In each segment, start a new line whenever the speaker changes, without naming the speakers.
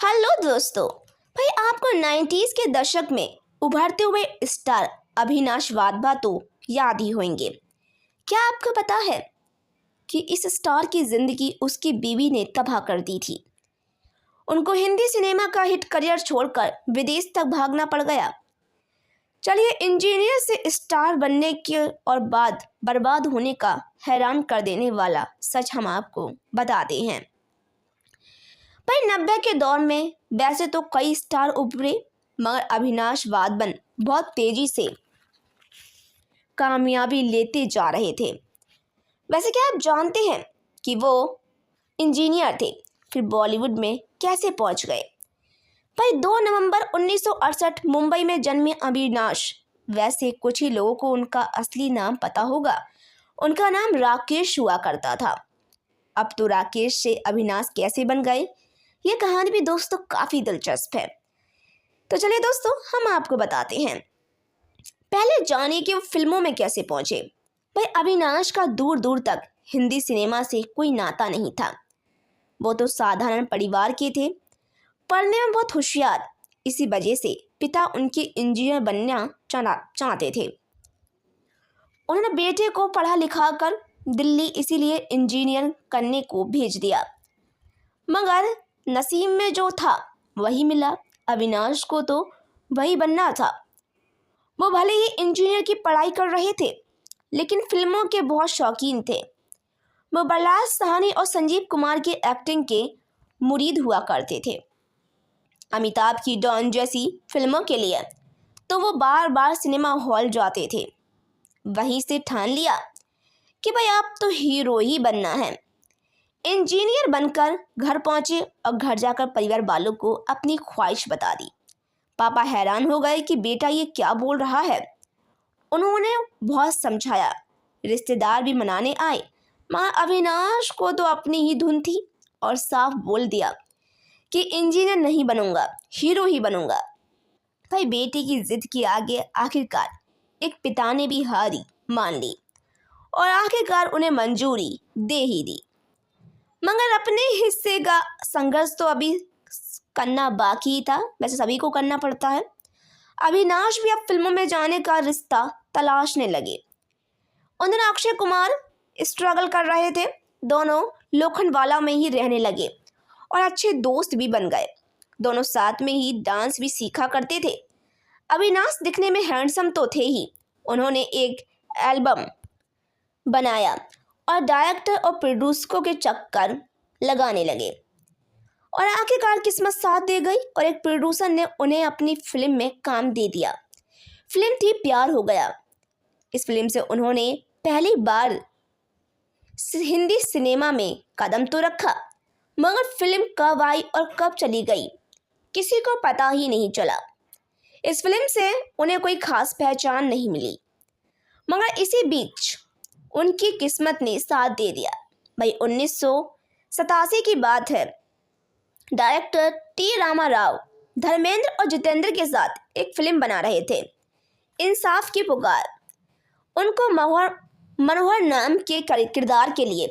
Hello दोस्तों। भाई आपको 90s के दशक में उभरते हुए स्टार अविनाश वाधवा तो याद ही होंगे। क्या आपको पता है कि इस स्टार की जिंदगी उसकी बीवी ने तबाह कर दी थी। उनको हिंदी सिनेमा का हिट करियर छोड़कर विदेश तक भागना पड़ गया। चलिए इंजीनियर से स्टार बनने के और बाद बर्बाद होने का हैरान कर देने वाला सच हम आपको बताते हैं। भाई 90 के दौर में वैसे तो कई स्टार उभरे, मगर अविनाश वाधवन बहुत तेजी से कामयाबी लेते जा रहे थे। वैसे क्या आप जानते हैं कि वो इंजीनियर थे, फिर बॉलीवुड में कैसे पहुंच गए। भाई 2 नवंबर 1968 मुंबई में जन्मे अविनाश। वैसे कुछ ही लोगों को उनका असली नाम पता होगा। उनका नाम राकेश हुआ करता था। अब तो राकेश से अविनाश कैसे बन गए, ये कहानी भी दोस्तों काफ़ी दिलचस्प है। तो चलिए दोस्तों हम आपको बताते हैं। पहले जानिए कि वो फिल्मों में कैसे पहुंचे। भाई अविनाश का दूर दूर तक हिंदी सिनेमा से कोई नाता नहीं था। वो तो साधारण परिवार के थे, पढ़ने में बहुत होशियार। इसी वजह से पिता उनके इंजीनियर बनना चाहते थे। उन्होंने बेटे को पढ़ा लिखा कर दिल्ली इसीलिए इंजीनियर करने को भेज दिया, मगर नसीब में जो था वही मिला। अविनाश को तो वही बनना था। वो भले ही इंजीनियर की पढ़ाई कर रहे थे, लेकिन फिल्मों के बहुत शौकीन थे। वो बलराज साहनी और संजीव कुमार की एक्टिंग के मुरीद हुआ करते थे। अमिताभ की डॉन जैसी फिल्मों के लिए तो वो बार बार सिनेमा हॉल जाते थे। वहीं से ठान लिया कि भाई आप तो हीरो ही बनना है। इंजीनियर बनकर घर पहुंचे और घर जाकर परिवार वालों को अपनी ख्वाहिश बता दी। पापा हैरान हो गए कि बेटा ये क्या बोल रहा है। उन्होंने बहुत समझाया, रिश्तेदार भी मनाने आए, मगर अविनाश को तो अपनी ही धुन थी और साफ बोल दिया कि इंजीनियर नहीं बनूंगा, हीरो ही बनूंगा। भाई बेटे की जिद के आगे आखिरकार एक पिता ने भी हारी मान ली और आखिरकार उन्हें मंजूरी दे ही दी। मगर अपने हिस्से का संघर्ष तो अभी करना बाकी था। वैसे सभी को करना पड़ता है। अविनाश भी अब फिल्मों में जाने का रिश्ता तलाशने लगे। उन दिनों अक्षय कुमार स्ट्रगल कर रहे थे। दोनों लोखंडवाला में ही रहने लगे और अच्छे दोस्त भी बन गए। दोनों साथ में ही डांस भी सीखा करते थे। अविनाश दिखने में हैंडसम तो थे ही। उन्होंने एक एल्बम बनाया और डायरेक्टर और प्रोड्यूसरों के चक्कर लगाने लगे और आखिरकार किस्मत साथ दे गई और एक प्रोड्यूसर ने उन्हें अपनी फिल्म में काम दे दिया। फिल्म थी प्यार हो गया। इस फिल्म से उन्होंने पहली बार हिंदी सिनेमा में कदम तो रखा, मगर फिल्म कब आई और कब चली गई किसी को पता ही नहीं चला। इस फिल्म से उन्हें कोई खास पहचान नहीं मिली, मगर इसी बीच उनकी किस्मत ने साथ दे दिया। भाई 1987 की बात है। डायरेक्टर टी रामा राव धर्मेंद्र और जितेंद्र के साथ एक फिल्म बना रहे थे, इंसाफ की पुकार। उनको मनोहर नाम के किरदार के लिए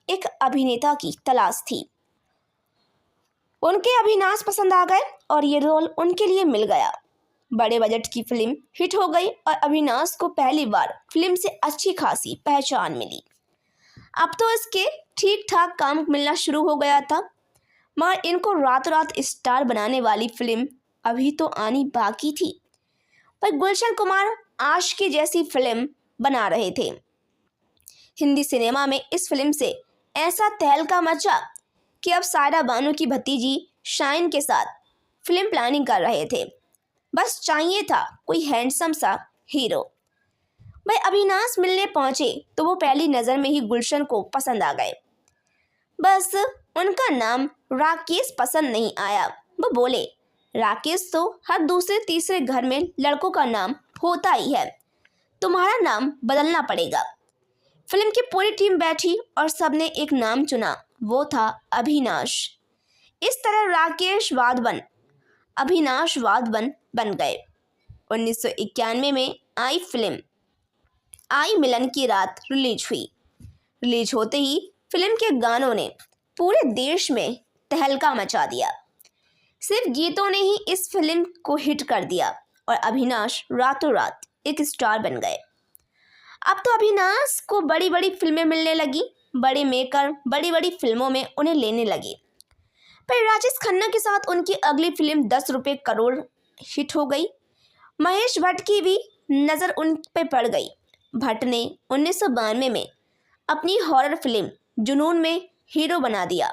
एक अभिनेता की तलाश थी। उनके अविनाश पसंद आ गए और ये रोल उनके लिए मिल गया। बड़े बजट की फिल्म हिट हो गई और अविनाश को पहली बार फिल्म से अच्छी खासी पहचान मिली। अब तो इसके ठीक ठाक काम मिलना शुरू हो गया था, मगर इनको रातों रात स्टार बनाने वाली फिल्म अभी तो आनी बाकी थी। पर गुलशन कुमार आशिकी जैसी फिल्म बना रहे थे। हिंदी सिनेमा में इस फिल्म से ऐसा तहलका मचा कि अब सायरा बानो की भतीजी शाइन के साथ फिल्म प्लानिंग कर रहे थे। बस चाहिए था कोई हैंडसम सा हीरो। भाई अविनाश मिलने पहुंचे तो वो पहली नज़र में ही गुलशन को पसंद आ गए। बस उनका नाम राकेश पसंद नहीं आया। वो बोले, राकेश तो हर दूसरे तीसरे घर में लड़कों का नाम होता ही है, तुम्हारा नाम बदलना पड़ेगा। फिल्म की पूरी टीम बैठी और सबने एक नाम चुना, वो था अविनाश। इस तरह राकेश वाधवन अविनाश वाधवन बन गए। 1991 में आई फिल्म आई मिलन की रात रिलीज हुई। रिलीज होते ही फिल्म के गानों ने पूरे देश में तहलका मचा दिया। सिर्फ गीतों ने ही इस फिल्म को हिट कर दिया और अविनाश रातों रात एक स्टार बन गए। अब तो अविनाश को बड़ी बड़ी फिल्में मिलने लगी, बड़े मेकर बड़ी बड़ी फिल्मों में उन्हें लेने लगे। पर राजेश खन्ना के साथ उनकी अगली फिल्म 10 रुपये करोड़ हिट हो गई। महेश भट्ट की भी नज़र उन पर पड़ गई। भट्ट ने 1992 में अपनी हॉरर फिल्म जुनून में हीरो बना दिया।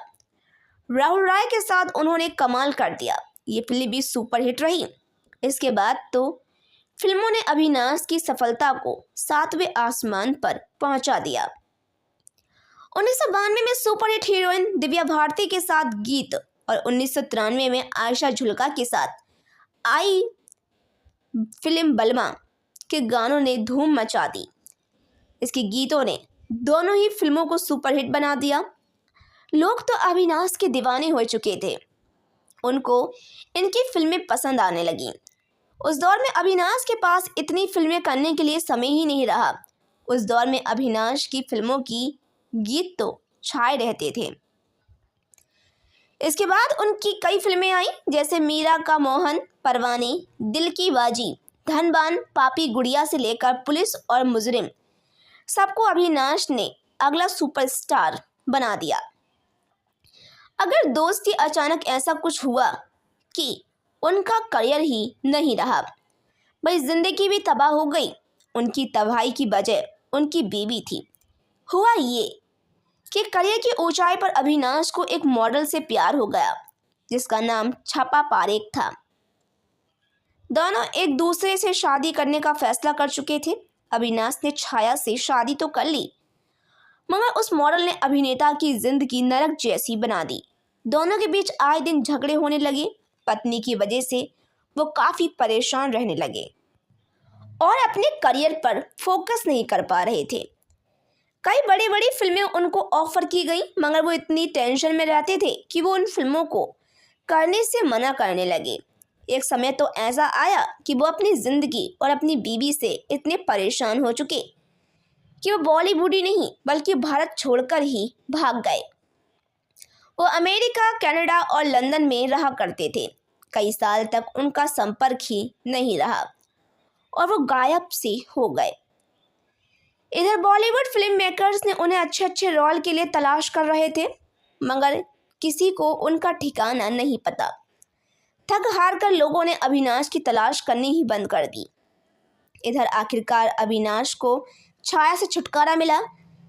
राहुल राय के साथ उन्होंने कमाल कर दिया। ये फिल्म भी सुपर हिट रही। इसके बाद तो फिल्मों ने अविनाश की सफलता को 7वें आसमान पर पहुंचा दिया। 1992 में सुपरहिट हीरोइन दिव्या भारती के साथ गीत और 1993 में आयशा झुल्का के साथ आई फिल्म बलमा के गानों ने धूम मचा दी। इसके गीतों ने दोनों ही फिल्मों को सुपरहिट बना दिया। लोग तो अविनाश के दीवाने हो चुके थे। उनको इनकी फिल्में पसंद आने लगीं। उस दौर में अविनाश के पास इतनी फिल्में करने के लिए समय ही नहीं रहा। उस दौर में अविनाश की फिल्मों की गीत तो छाए रहते थे। इसके बाद उनकी कई फिल्में आई, जैसे मीरा का मोहन, परवाने, दिल की बाजी, धनबान, पापी गुड़िया से लेकर पुलिस और मुजरिम, सबको अविनाश ने अगला सुपरस्टार बना दिया। अगर दोस्ती अचानक ऐसा कुछ हुआ कि उनका करियर ही नहीं रहा, भाई जिंदगी भी तबाह हो गई। उनकी तबाही की वजह उनकी बीवी थी। हुआ ये कि करियर की ऊंचाई पर अविनाश को एक मॉडल से प्यार हो गया जिसका नाम छपा पारेख था। दोनों एक दूसरे से शादी करने का फैसला कर चुके थे। अविनाश ने छाया से शादी तो कर ली, मगर उस मॉडल ने अभिनेता की जिंदगी नरक जैसी बना दी। दोनों के बीच आए दिन झगड़े होने लगे। पत्नी की वजह से वो काफ़ी परेशान रहने लगे और अपने करियर पर फोकस नहीं कर पा रहे थे। कई बड़ी बड़ी फिल्में उनको ऑफर की गई, मगर वो इतनी टेंशन में रहते थे कि वो उन फिल्मों को करने से मना करने लगे। एक समय तो ऐसा आया कि वो अपनी ज़िंदगी और अपनी बीवी से इतने परेशान हो चुके कि वो बॉलीवुड ही नहीं बल्कि भारत छोड़कर ही भाग गए। वो अमेरिका, कनाडा और लंदन में रहा करते थे। कई साल तक उनका संपर्क ही नहीं रहा और वो गायब से हो गए। इधर बॉलीवुड फिल्म मेकर्स ने उन्हें अच्छे अच्छे रोल के लिए तलाश कर रहे थे, मगर किसी को उनका ठिकाना नहीं पता। थक हार कर लोगों ने अविनाश की तलाश करनी ही बंद कर दी। इधर आखिरकार अविनाश को छाया से छुटकारा मिला।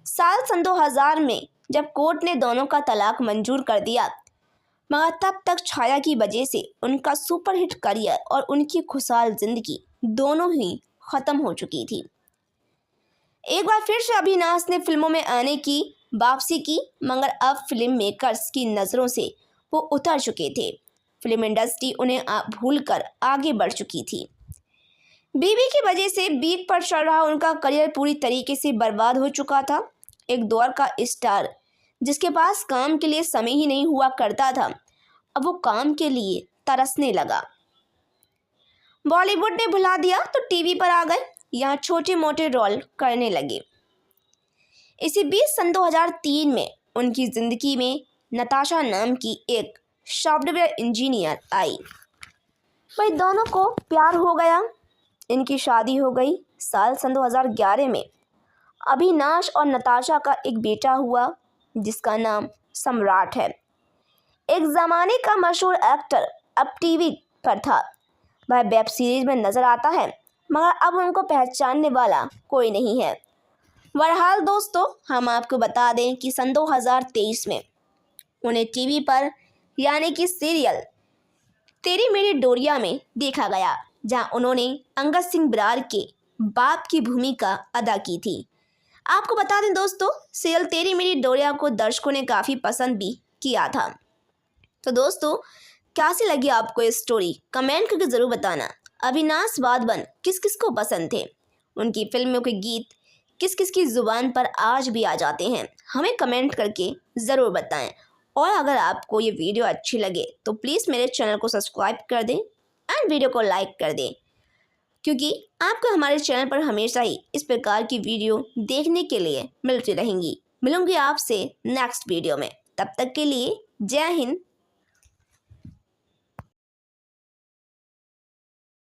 साल सन 2000 में जब कोर्ट ने दोनों का तलाक मंजूर कर दिया, मगर तब तक छाया की वजह से उनका सुपरहिट करियर और उनकी खुशहाल जिंदगी दोनों ही ख़त्म हो चुकी थी। एक बार फिर से अविनाश ने फिल्मों में आने की वापसी की, मगर अब फिल्म मेकर्स की नज़रों से वो उतर चुके थे। फिल्म इंडस्ट्री उन्हें भूलकर आगे बढ़ चुकी थी। बीवी की वजह से बीक पर चल रहा उनका करियर पूरी तरीके से बर्बाद हो चुका था। एक दौर का स्टार जिसके पास काम के लिए समय ही नहीं हुआ करता था, अब वो काम के लिए तरसने लगा। बॉलीवुड ने भुला दिया तो टीवी पर आ गए, यहाँ छोटे मोटे रोल करने लगे। इसी बीच सन 2003 में उनकी ज़िंदगी में नताशा नाम की एक सॉफ्टवेयर इंजीनियर आई। भाई दोनों को प्यार हो गया, इनकी शादी हो गई। साल सन 2011 में अविनाश और नताशा का एक बेटा हुआ जिसका नाम सम्राट है। एक ज़माने का मशहूर एक्टर अब टीवी पर था। वह वेब सीरीज में नज़र आता है, मगर अब उनको पहचानने वाला कोई नहीं है। बहरहाल दोस्तों, हम आपको बता दें कि सन 2023 में उन्हें टीवी पर यानी कि सीरियल तेरी मेरी डोरिया में देखा गया, जहां उन्होंने अंगद सिंह बरार के बाप की भूमिका अदा की थी। आपको बता दें दोस्तों, सीरियल तेरी मेरी डोरिया को दर्शकों ने काफ़ी पसंद भी किया था। तो दोस्तों, कैसी लगी आपको ये स्टोरी, कमेंट करके ज़रूर बताना। अविनाश बादवन किस किस को पसंद थे, उनकी फिल्मों के गीत किस किस की ज़ुबान पर आज भी आ जाते हैं, हमें कमेंट करके ज़रूर बताएं। और अगर आपको ये वीडियो अच्छी लगे तो प्लीज़ मेरे चैनल को सब्सक्राइब कर दें एंड वीडियो को लाइक कर दें, क्योंकि आपको हमारे चैनल पर हमेशा ही इस प्रकार की वीडियो देखने के लिए मिलती रहेंगी। मिलूंगी आपसे नेक्स्ट वीडियो में, तब तक के लिए जय हिंद,